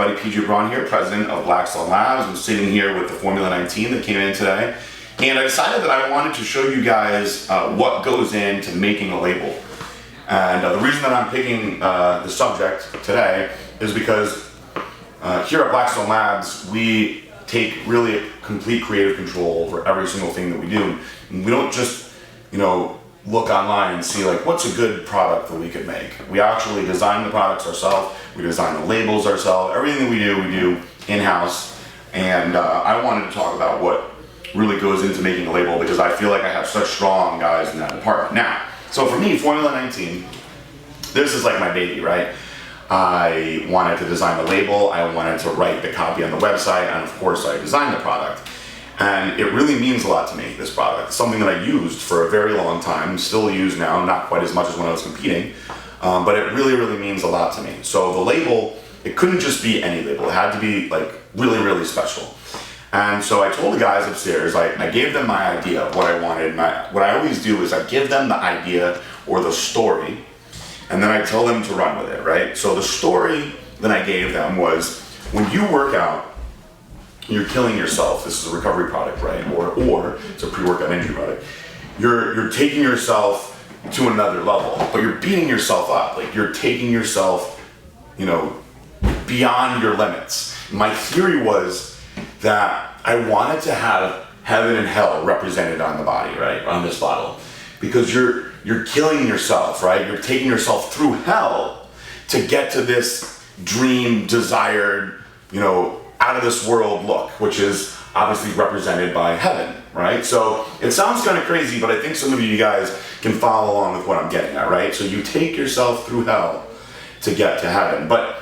everybody, PJ Braun here, president of Blackstone Labs. I'm sitting here with the Formula 19 that came in today. And I decided that I wanted to show you guys what goes into making a label. And the reason that I'm picking the subject today is because here at Blackstone Labs, we take really complete creative control over every single thing that we do. And we don't just, look online and see like what's a good product that we could make. We actually design the products ourselves. We design the labels ourselves. Everything that we do in-house. And I wanted to talk about what really goes into making a label because I feel like I have such strong guys in that department. Now, so for me, Formula 19, this is like my baby, right? I wanted to design the label. I wanted to write the copy on the website. And of course, I designed the product. And it really means a lot to me, this product. It's something that I used for a very long time, still use now, not quite as much as when I was competing, but it really, really means a lot to me. So the label, it couldn't just be any label. It had to be like really, really special. And so I told the guys upstairs, I gave them my idea of what I wanted. What I always do is I give them the idea or the story, and then I tell them to run with it, right? So the story that I gave them was, when you work out, you're killing yourself. This is a recovery product, right? Or it's a pre-workout injury product. You're taking yourself to another level, but you're beating yourself up. Like you're taking yourself, beyond your limits. My theory was that I wanted to have heaven and hell represented on the body, right? On this bottle. Because you're killing yourself, right? You're taking yourself through hell to get to this dream, desired, out of this world look, which is obviously represented by heaven, right? So it sounds kind of crazy, but I think some of you guys can follow along with what I'm getting at, right? So you take yourself through hell to get to heaven. But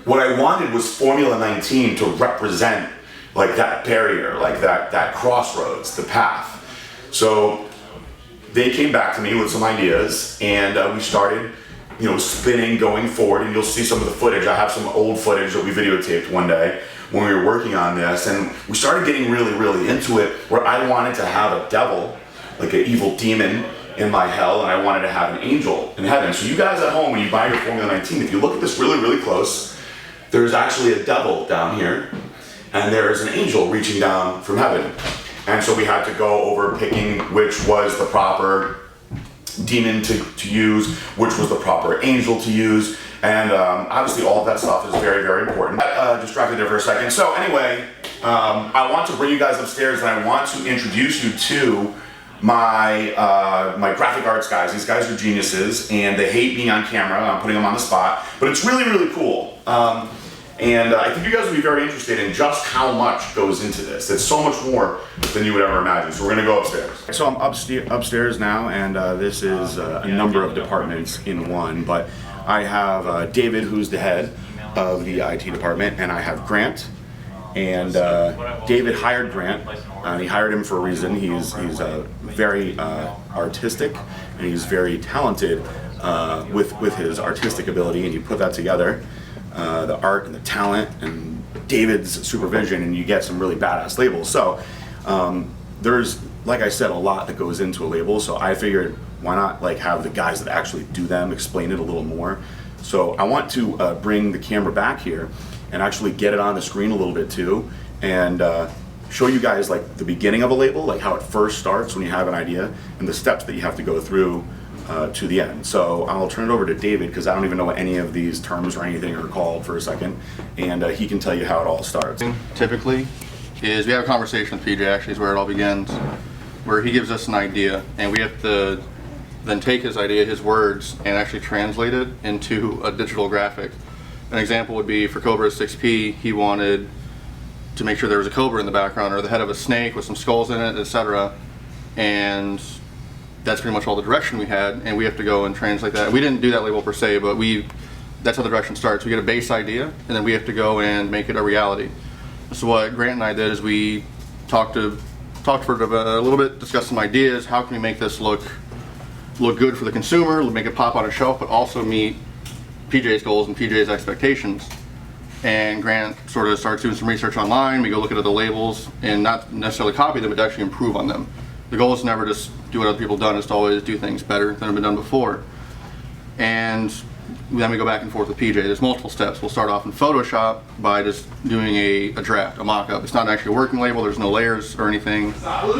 what I wanted was Formula 19 to represent like that barrier, like that crossroads, the path. So they came back to me with some ideas, and we started spinning, going forward, and you'll see some of the footage. I have some old footage that we videotaped one day when we were working on this, and we started getting really, really into it, where I wanted to have a devil, like an evil demon in my hell, and I wanted to have an angel in heaven. So you guys at home, when you buy your Formula 19, if you look at this really, really close, there's actually a devil down here, and there is an angel reaching down from heaven. And so we had to go over picking which was the proper demon to use, which was the proper angel to use, and obviously all of that stuff is very, very important. Distracted there for a second. So anyway, I want to bring you guys upstairs, and I want to introduce you to my my graphic arts guys. These guys are geniuses, and they hate being on camera. I'm putting them on the spot, but it's really, really cool. And I think you guys will be very interested in just how much goes into this. It's so much more than you would ever imagine. So we're gonna go upstairs. So I'm upstairs now, and this is a number of departments in one, but I have David, who's the head of the IT department, and I have Grant. And David hired Grant, and he hired him for a reason. He's very artistic, and he's very talented with his artistic ability, and you put that together. The art and the talent and David's supervision, and you get some really badass labels. So there's, like I said, a lot that goes into a label, so I figured why not have the guys that actually do them explain it a little more. So I want to bring the camera back here and actually get it on the screen a little bit too, and show you guys the beginning of a label, like how it first starts when you have an idea, and the steps that you have to go through to the end. So I'll turn it over to David, because I don't even know what any of these terms or anything are called for a second, and he can tell you how it all starts. Typically is we have a conversation with PJ, actually is where it all begins, where he gives us an idea, and we have to then take his idea, his words, and actually translate it into a digital graphic. An example would be for Cobra 6P, he wanted to make sure there was a cobra in the background, or the head of a snake with some skulls in it, etc. And that's pretty much all the direction we had, and we have to go and translate that. We didn't do that label per se, but that's how the direction starts. We get a base idea, and then we have to go and make it a reality. So what Grant and I did is we talked for a little bit, discussed some ideas. How can we make this look good for the consumer, make it pop on a shelf, but also meet PJ's goals and PJ's expectations? And Grant sort of starts doing some research online. We go look at the labels and not necessarily copy them, but actually improve on them. The goal is never just do what other people have done, it's to always do things better than have been done before. And then we go back and forth with PJ. There's multiple steps. We'll start off in Photoshop by just doing a draft, a mock-up. It's not actually a working label. There's no layers or anything.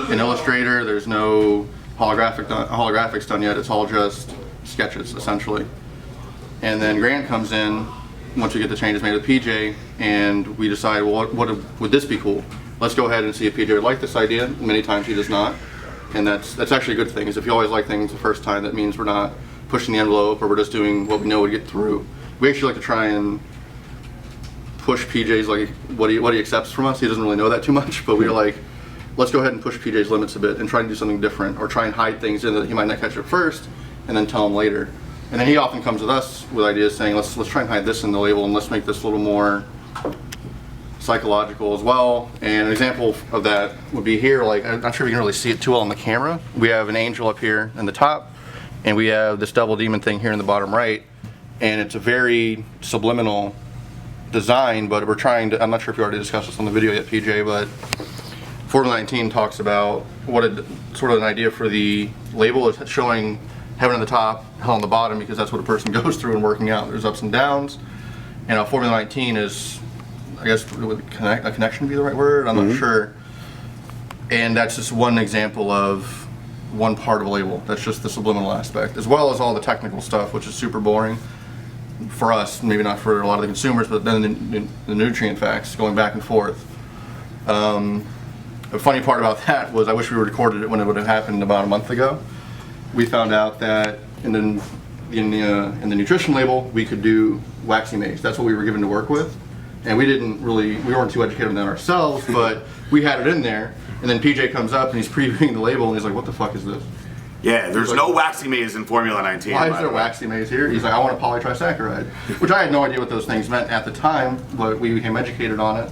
In Illustrator, there's no holographics done yet. It's all just sketches, essentially. And then Grant comes in once we get the changes made with PJ, and we decide, well, what would this be cool? Let's go ahead and see if PJ would like this idea. Many times he does not. And that's actually a good thing, is if you always like things the first time, that means we're not pushing the envelope, or we're just doing what we know would get through. We actually like to try and push PJ's, like, what he accepts from us. He doesn't really know that too much, but we're like, let's go ahead and push PJ's limits a bit and try and do something different, or try and hide things in that he might not catch at first, and then tell him later. And then he often comes with us with ideas saying, let's try and hide this in the label, and let's make this a little more psychological as well. And an example of that would be here. Like, I'm not sure if you can really see it too well on the camera. We have an angel up here in the top, and we have this double demon thing here in the bottom right, and it's a very subliminal design, but we're trying to, I'm not sure if you already discussed this on the video yet, PJ, but Formula 19 talks about what sort of an idea for the label is, showing heaven on the top, hell on the bottom, because that's what a person goes through in working out. There's ups and downs, and Formula 19 is, I guess, would a connection be the right word? I'm not sure. And that's just one example of one part of a label. That's just the subliminal aspect, as well as all the technical stuff, which is super boring for us, maybe not for a lot of the consumers, but then the nutrient facts going back and forth. The funny part about that was I wish we recorded it when it would have happened about a month ago. We found out that in the nutrition label we could do waxy maize. That's what we were given to work with, and we weren't too educated on that ourselves, but we had it in there. And then PJ comes up and he's previewing the label and he's like, what the fuck is this? Yeah, there's no waxy maize in Formula 19. Why is there waxy maize here? He's like, I want a polytrisaccharide, which I had no idea what those things meant at the time, but we became educated on it.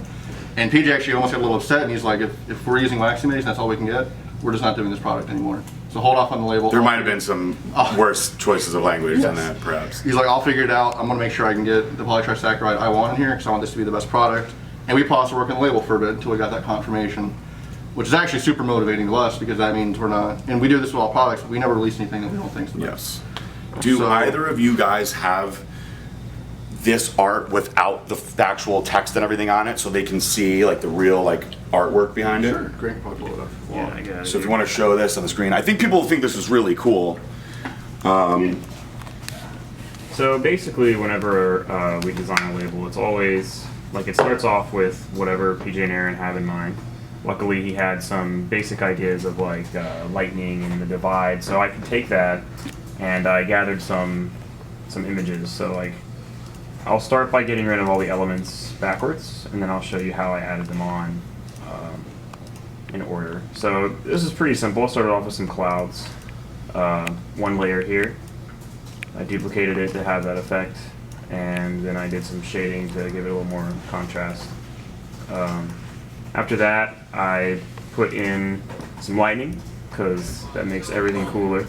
And PJ actually almost got a little upset, and he's like, if we're using waxy maize and that's all we can get, we're just not doing this product anymore. So hold off on the label. There might have been some worse choices of language than that, perhaps. He's like, I'll figure it out. I'm going to make sure I can get the polytrisaccharide I want in here, because I want this to be the best product. And we paused working the label for a bit until we got that confirmation, which is actually super motivating to us, because that means we're not, and we do this with all products, but we never release anything that we don't think is the best. Yes. Do either of you guys have this art without the actual text and everything on it, so they can see like the real artwork behind it? Sure, great. Probably pull it up. Yeah, I got it. So if you want to show this on the screen, I think people think this is really cool. So basically, whenever we design a label, it's always like it starts off with whatever PJ and Aaron have in mind. Luckily, he had some basic ideas of like lightning and the divide, so I could take that and I gathered some images. So like, I'll start by getting rid of all the elements backwards, and then I'll show you how I added them on in order. So this is pretty simple. I started off with some clouds, one layer here. I duplicated it to have that effect, and then I did some shading to give it a little more contrast. After that, I put in some lightning, because that makes everything cooler.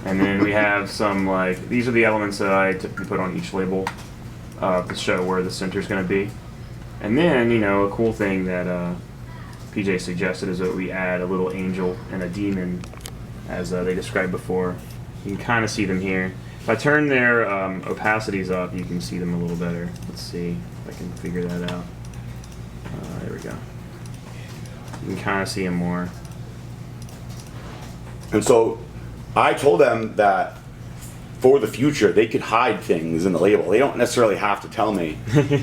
And then we have some, like, these are the elements that I typically put on each label to show where the center is going to be. And then, you know, a cool thing that PJ suggested is that we add a little angel and a demon, as they described before. You can kind of see them here. If I turn their opacities up, you can see them a little better. Let's see if I can figure that out. There we go. You can kind of see them more. And so I told them that for the future, they could hide things in the label. They don't necessarily have to tell me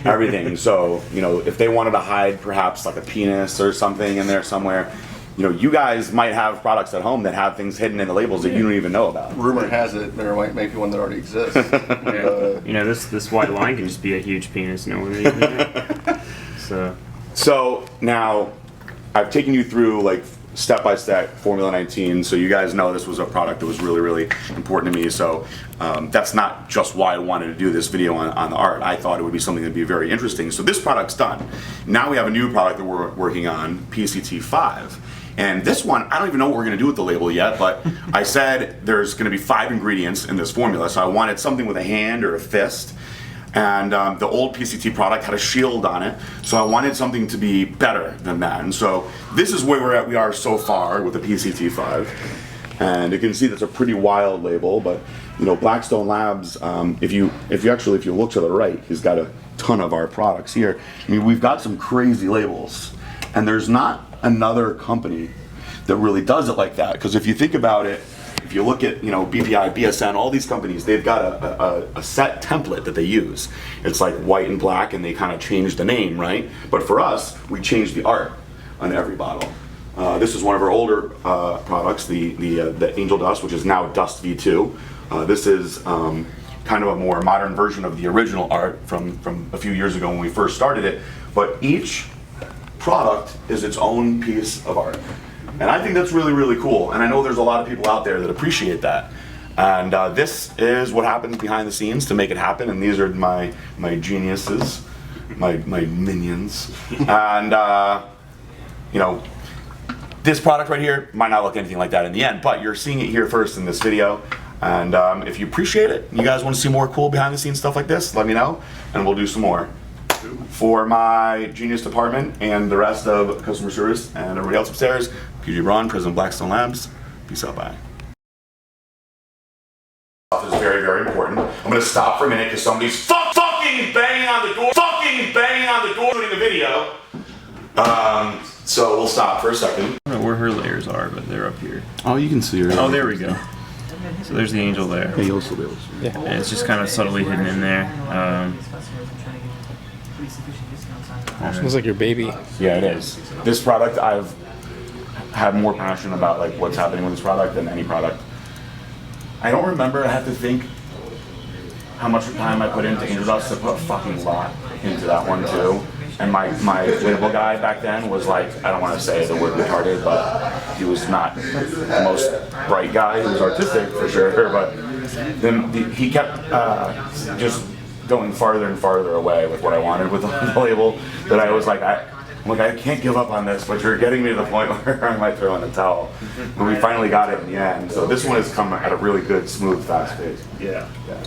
everything. So, you know, if they wanted to hide perhaps like a penis or something in there somewhere, you know, you guys might have products at home that have things hidden in the labels that you don't even know about. Rumor has it there might be one that already exists. You know, this white line can just be a huge penis. No one really knows. So now I've taken you through like step by step Formula 19, so you guys know this was a product that was really, really important to me. So that's not just why I wanted to do this video on the art. I thought it would be something that'd be very interesting. So this product's done. Now we have a new product that we're working on, PCT5. And this one, I don't even know what we're going to do with the label yet, but I said there's going to be 5 ingredients in this formula. So I wanted something with a hand or a fist. And the old PCT product had a shield on it, so I wanted something to be better than that. And so this is where we are so far with the PCT5. And you can see that's a pretty wild label, but you know, Blackstone Labs, if you look to the right, he's got a ton of our products here. I mean, we've got some crazy labels, and there's not another company that really does it like that. Because if you think about it, if you look at, you know, BPI, BSN, all these companies, they've got a set template that they use. It's like white and black, and they kind of change the name, right? But for us, we change the art on every bottle. This is one of our older products, the Angel Dust, which is now Dust V2. This is kind of a more modern version of the original art from a few years ago when we first started it. But each product is its own piece of art. And I think that's really, really cool. And I know there's a lot of people out there that appreciate that. And this is what happens behind the scenes to make it happen. And these are my geniuses, my minions. And, you know, this product right here might not look anything like that in the end, but you're seeing it here first in this video. And if you appreciate it, you guys want to see more cool behind the scenes stuff like this, let me know, and we'll do some more. For my genius department and the rest of customer service and everybody else upstairs, PJ Braun, President of Blackstone Labs. Peace out, bye. This is very, very important. I'm going to stop for a minute because somebody's fucking banging on the door, shooting the video. So we'll stop for a second. I don't know where her layers are, but they're up here. Oh, you can see her. Oh, there we go. So there's the angel there. Yeah, you'll still be able to see. Yeah. And it's just kind of subtly hidden in there. Smells like your baby. Yeah, it is. This product, I've had more passion about like what's happening with this product than any product. I don't remember. I have to think how much time I put into Angel Dust. I put a fucking lot into that one too. And my label guy back then was like, I don't want to say the word retarded, but he was not the most bright guy. He was artistic for sure, but then he kept just going farther and farther away with what I wanted with the label. That I was like, I can't give up on this, but you're getting me to the point where I might throw in the towel. And we finally got it in the end. So this one has come at a really good, smooth, fast pace. Yeah. Yeah.